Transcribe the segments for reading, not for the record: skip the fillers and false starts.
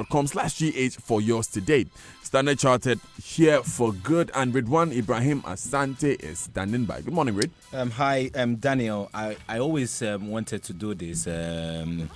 stanbicbank.com/GH for yours today. Standard Chartered here for good, and Ridwan Ibrahim Asante is standing by. Good morning, Rid. Hi, Daniel. I always wanted to do this to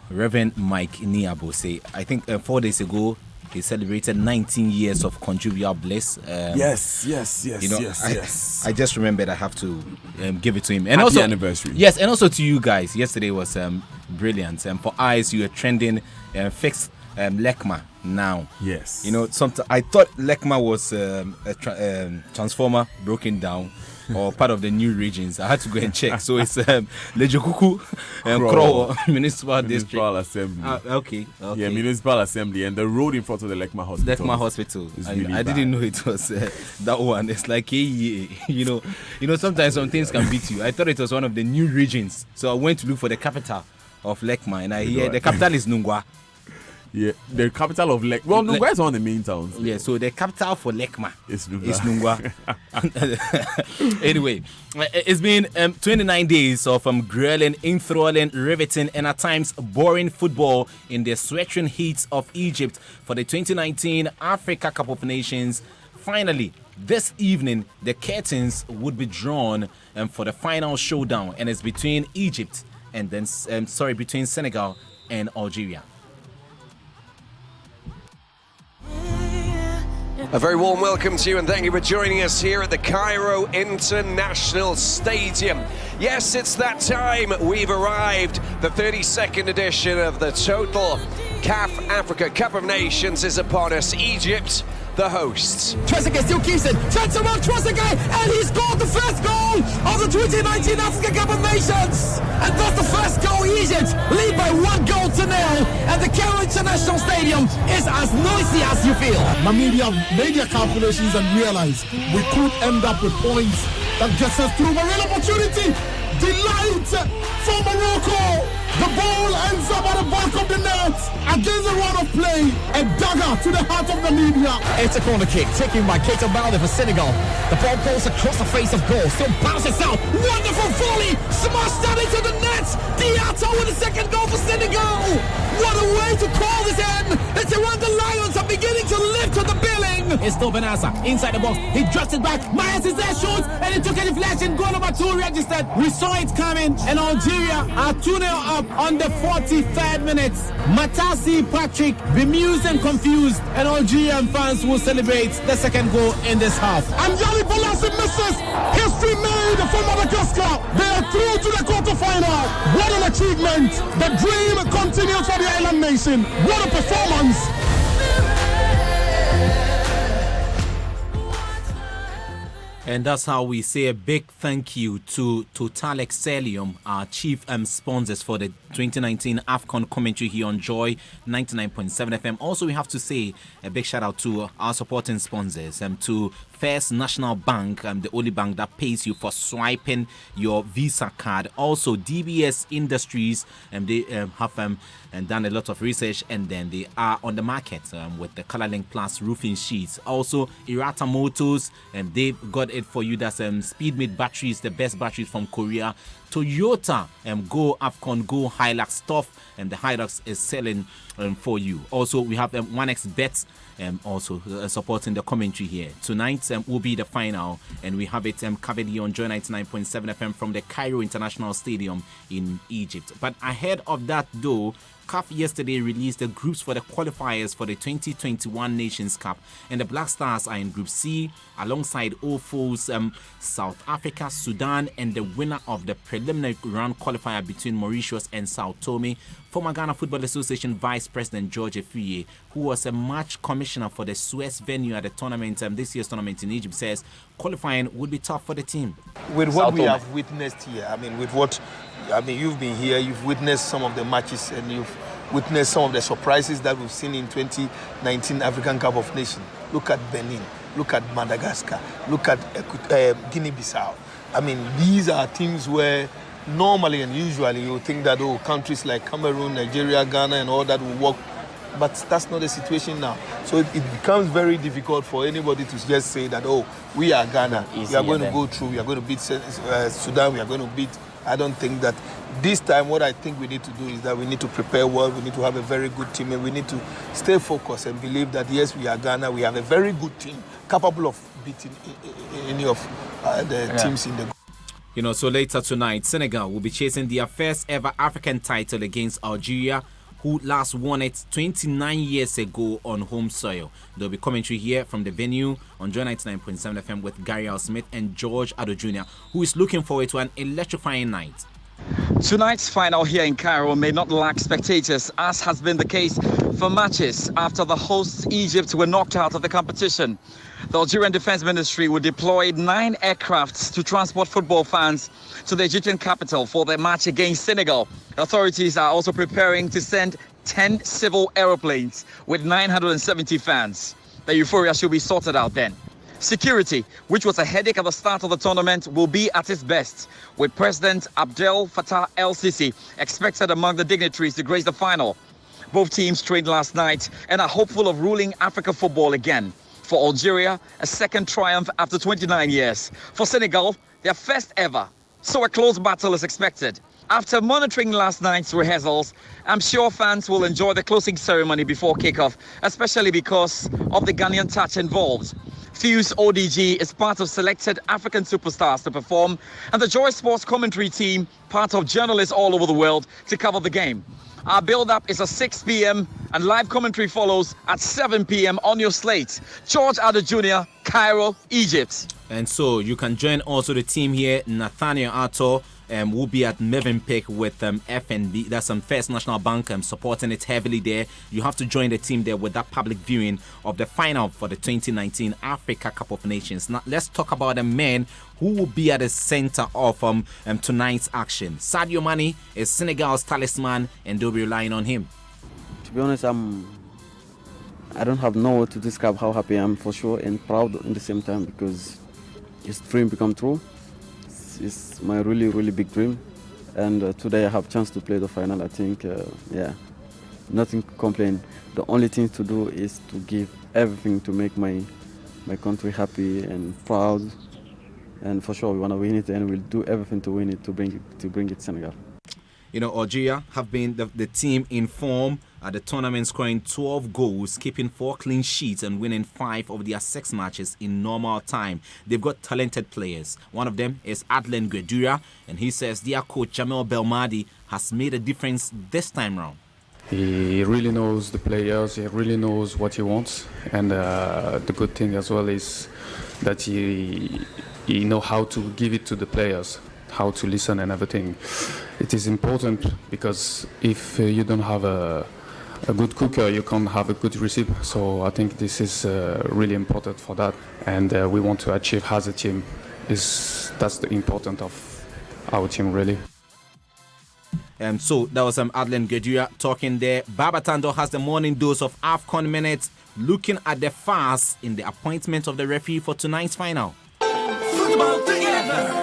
Reverend Mike Niabose. I think 4 days ago, he celebrated 19 years of conjugal bliss. Yes. I just remembered I have to give it to him. And Happy also anniversary. Yes, and also to you guys. Yesterday was brilliant. For eyes, you were trending. Fix Lekma now. Yes. I thought Lekma was a transformer broken down. Or part of the new regions. I had to go and check. So it's Lejokuku Krowo Municipal District. Assembly. Okay. Yeah, Municipal Assembly, and the road in front of the Lekma Hospital. Lekma Hospital. Really I didn't know it was that one. It's like, sometimes some things can beat you. I thought it was one of the new regions. So I went to look for the capital of Lekma, and I hear the capital is Nungwa. Yeah, the capital of Lekma. Well, Nungwa is one of the main towns. Yeah, so the capital for Lekma is Nungwa. Anyway, it's been 29 days of grueling, enthralling, riveting, and at times boring football in the sweltering heat of Egypt for the 2019 Africa Cup of Nations. Finally, this evening, the curtains would be drawn for the final showdown, and it's between Egypt and between Senegal and Algeria. A very warm welcome to you, and thank you for joining us here at the Cairo International Stadium. Yes, it's that time. We've arrived. The 32nd edition of the Total CAF Africa Cup of Nations is upon us. Egypt, the hosts. Trezeguet still keeps it. Turns around Trezeguet, and he scored the first goal of the 2019 Africa Cup of Nations. And that's the first goal. Egypt lead by 1-0. And the Cairo International Stadium is as noisy as you feel. Namibia made their calculations and realized we could end up with points that gets us through. A real opportunity. Delight for Morocco. The ball ends up at the back of the net against the run of play. A dagger to the heart of Namibia. It's a corner kick taken by Keita Balde for Senegal. The ball goes across the face of goal. Still bounces out. Wonderful volley. Smashed down into the net. Diatta with the second goal for Senegal. What a way to call this end. The Rwanda Lions are beginning to lift to the billing. It's still Benassa inside the box. He drops it back. Myers is there, shoots, and he took a deflection. Goal number 2 registered. We saw it coming, and Algeria are 2-0 up on the 43rd minute. Matasi Patrick bemused and confused, and Algerian fans will celebrate the second goal in this half. And Yali Balassi misses. History made for Madagascar. They are through to the quarterfinal. What an achievement. The dream continues for the island nation. What a performance. And that's how we say a big thank you to Total Excellium, our chief sponsors for the 2019 AFCON commentary here on Joy 99.7 FM. Also, we have to say a big shout out to our supporting sponsors, to First National Bank, the only bank that pays you for swiping your Visa card. Also, DBS Industries, they have and done a lot of research, and then they are on the market with the ColorLink Plus roofing sheets. Also, Irata Motors, they've got it for you. That's Speedmate batteries, the best batteries from Korea. Toyota, Go AFCON, Go Hilux stuff, and the Hilux is selling for you. Also, we have 1xBet also supporting the commentary here. Tonight will be the final, and we have it covered here on Joy 99.7 FM from the Cairo International Stadium in Egypt. But ahead of that, though, CAF yesterday released the groups for the qualifiers for the 2021 Nations Cup, and the Black Stars are in Group C alongside all foes South Africa, Sudan, and the winner of the preliminary round qualifier between Mauritius and Sao Tome. Former Ghana Football Association Vice President George Efuye, who was a match commissioner for the Suez venue at the tournament, this year's tournament in Egypt, says qualifying would be tough for the team. With what we have witnessed here, you've been here, you've witnessed some of the matches, and you've witnessed some of the surprises that we've seen in 2019 African Cup of Nations. Look at Benin, look at Madagascar, look at Guinea-Bissau. These are teams where normally and usually you think that countries like Cameroon, Nigeria, Ghana and all that will work, but that's not the situation now. So it becomes very difficult for anybody to just say that, we are Ghana, we are going to go through, we are going to beat Sudan, we are going to beat I don't think that this time what I think we need to do is that we need to prepare well, we need to have a very good team, and we need to stay focused and believe that yes, we are Ghana, we have a very good team capable of beating any of the teams in the group. You know, so later tonight, Senegal will be chasing their first ever African title against Algeria, who last won it 29 years ago on home soil. There'll be commentary here from the venue on Joy 99.7 FM with Gary Al Smith and George Addo Jr., who is looking forward to an electrifying night. Tonight's final here in Cairo may not lack spectators, as has been the case for matches after the hosts Egypt were knocked out of the competition. The Algerian Defense Ministry will deploy 9 aircrafts to transport football fans to the Egyptian capital for their match against Senegal. Authorities are also preparing to send 10 civil aeroplanes with 970 fans. The euphoria should be sorted out then. Security, which was a headache at the start of the tournament, will be at its best, with President Abdel Fattah el-Sisi expected among the dignitaries to grace the final. Both teams trained last night and are hopeful of ruling Africa football again. For Algeria, a second triumph after 29 years. For Senegal, their first ever. So a close battle is expected. After monitoring last night's rehearsals, I'm sure fans will enjoy the closing ceremony before kickoff, especially because of the Ghanaian touch involved. Fuse ODG is part of selected African superstars to perform, and the Joy Sports commentary team, part of journalists all over the world, to cover the game. Our build-up is at 6 p.m. and live commentary follows at 7 p.m. on your slate. George Addo Jr., Cairo, Egypt. And so you can join also the team here, Nathaniel Atto. Will be at Mövenpick with FNB. That's First National Bank supporting it heavily there. You have to join the team there with that public viewing of the final for the 2019 Africa Cup of Nations. Now let's talk about the men who will be at the center of tonight's action. Sadio Mane is Senegal's talisman, and they'll be relying on him. To be honest, I don't have no word to describe how happy I am, for sure, and proud at the same time, because his dream become true. It's my really, really big dream, and today I have chance to play the final. I think, nothing to complain. The only thing to do is to give everything to make my country happy and proud, and for sure we want to win it, and we'll do everything to win it, to bring it to Senegal. You know, Algeria have been the team in form at the tournament, scoring 12 goals, keeping 4 clean sheets and winning 5 of their 6 matches in normal time. They've got talented players. One of them is Adlen Guedura, and he says their coach Jamel Belmadi has made a difference this time round. He really knows the players, he really knows what he wants, and the good thing as well is that he knows how to give it to the players, how to listen and everything. It is important because if you don't have a good cooker, you can't have a good recipe. So I think this is really important for that, and we want to achieve as a team. That's the importance of our team, really. So that was Adlen Guedura talking there. Babatando has the morning dose of AFCON minutes, looking at the fast in the appointment of the referee for tonight's final. Football together.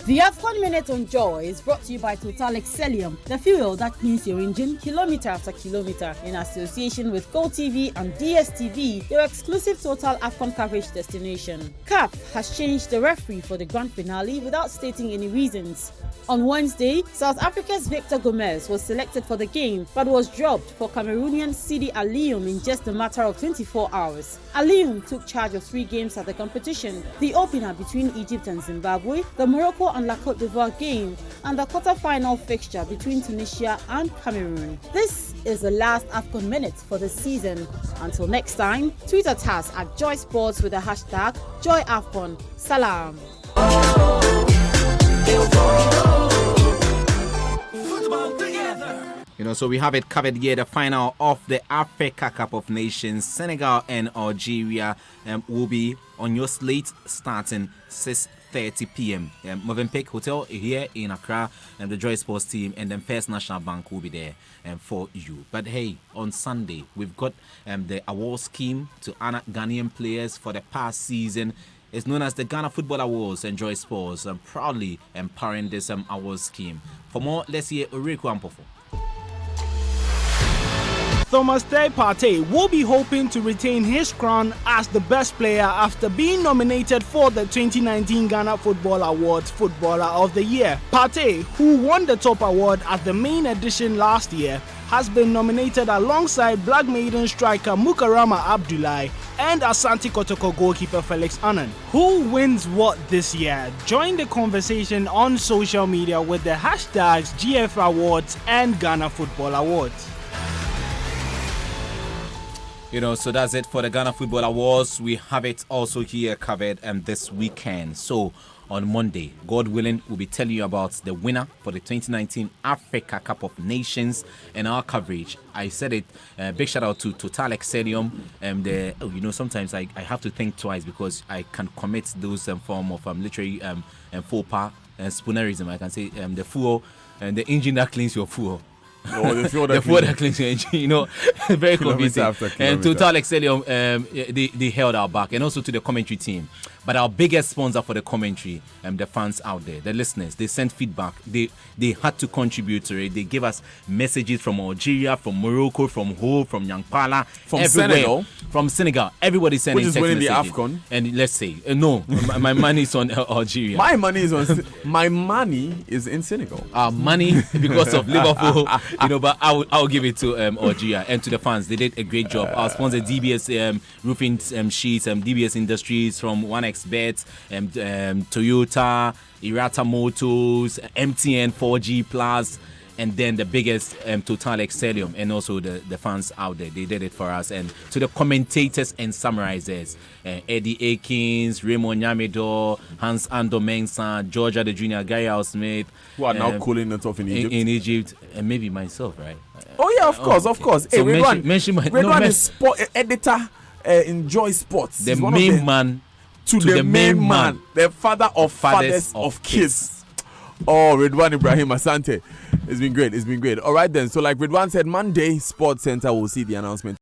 The AFCON Minute on Joy is brought to you by Total Excellium, the fuel that cleans your engine kilometer after kilometer, in association with GoTV and DSTV, your exclusive Total AFCON coverage destination. CAF has changed the referee for the grand finale without stating any reasons. On Wednesday, South Africa's Victor Gomez was selected for the game but was dropped for Cameroonian Sidi Alioum in just a matter of 24 hours. Alioum took charge of 3 games at the competition: the opener between Egypt and Zimbabwe, the Morocco and La Côte d'Ivoire game, and the quarter-final fixture between Tunisia and Cameroon. This is the last AFCON minute for the season. Until next time, tweet at us at Joy Sports with the hashtag JoyAFCON. Salam. You know, so we have it covered here. The final of the Africa Cup of Nations, Senegal and Algeria, will be on your slate starting 6:30 p.m. Mövenpick Hotel here in Accra, and the Joy Sports team and then First National Bank will be there for you. But hey, on Sunday we've got the award scheme to honor Ghanaian players for the past season. It's known as the Ghana Football Awards, and Joy Sports proudly empowering this award scheme. For more, let's hear Uriku Ampofo. Thomas Partey will be hoping to retain his crown as the best player after being nominated for the 2019 Ghana Football Awards Footballer of the Year. Partey, who won the top award at the main edition last year, has been nominated alongside Black Maiden striker Mukarama Abdullahi and Asante Kotoko goalkeeper Felix Annan. Who wins what this year? Join the conversation on social media with the hashtags GF Awards and Ghana Football Awards. So that's it for the Ghana Football Awards. We have it also here covered this weekend. So on Monday, God willing, we'll be telling you about the winner for the 2019 Africa Cup of Nations and our coverage. I said it, big shout out to Total Excellium. Sometimes I have to think twice because I can commit those form of literary faux pas and spoonerism. I can say the fuel and the engine that cleans your fuel. The fuel that cleans your engine, very convincing. And Total Excellium, they held our back, and also to the commentary team. But our biggest sponsor for the commentary, the fans out there, the listeners, they sent feedback. They had to contribute to it. They gave us messages from Algeria, from Morocco, from Ho, from Yankpala, from Senegal. From Senegal. Everybody sending text messages. Which is winning the AFCON. And let's say, no, my money is on Algeria. My money is on. My money is in Senegal. Money because of Liverpool, but I'll give it to Algeria and to the fans. They did a great job. Our sponsor DBS roofing sheets, DBS Industries from 1xBet, Toyota, Irata Motors, MTN 4G Plus, and then the biggest Total Excellium, and also the fans out there. They did it for us. And to the commentators and summarizers, Eddie Akins, Raymond Nyamido, Hans Ando Mensah, Georgia the Junior, Gary Al Smith, who are now cooling it off in Egypt. In Egypt, and maybe myself, right? Oh yeah, of course. Hey, so mention Redwan is sport editor. Enjoy Sports. The main man to the main man, the father of fathers of kids. Oh, Redwan Ibrahim Asante. It's been great. All right then. So like Redwan said, Monday Sports Center will see the announcement.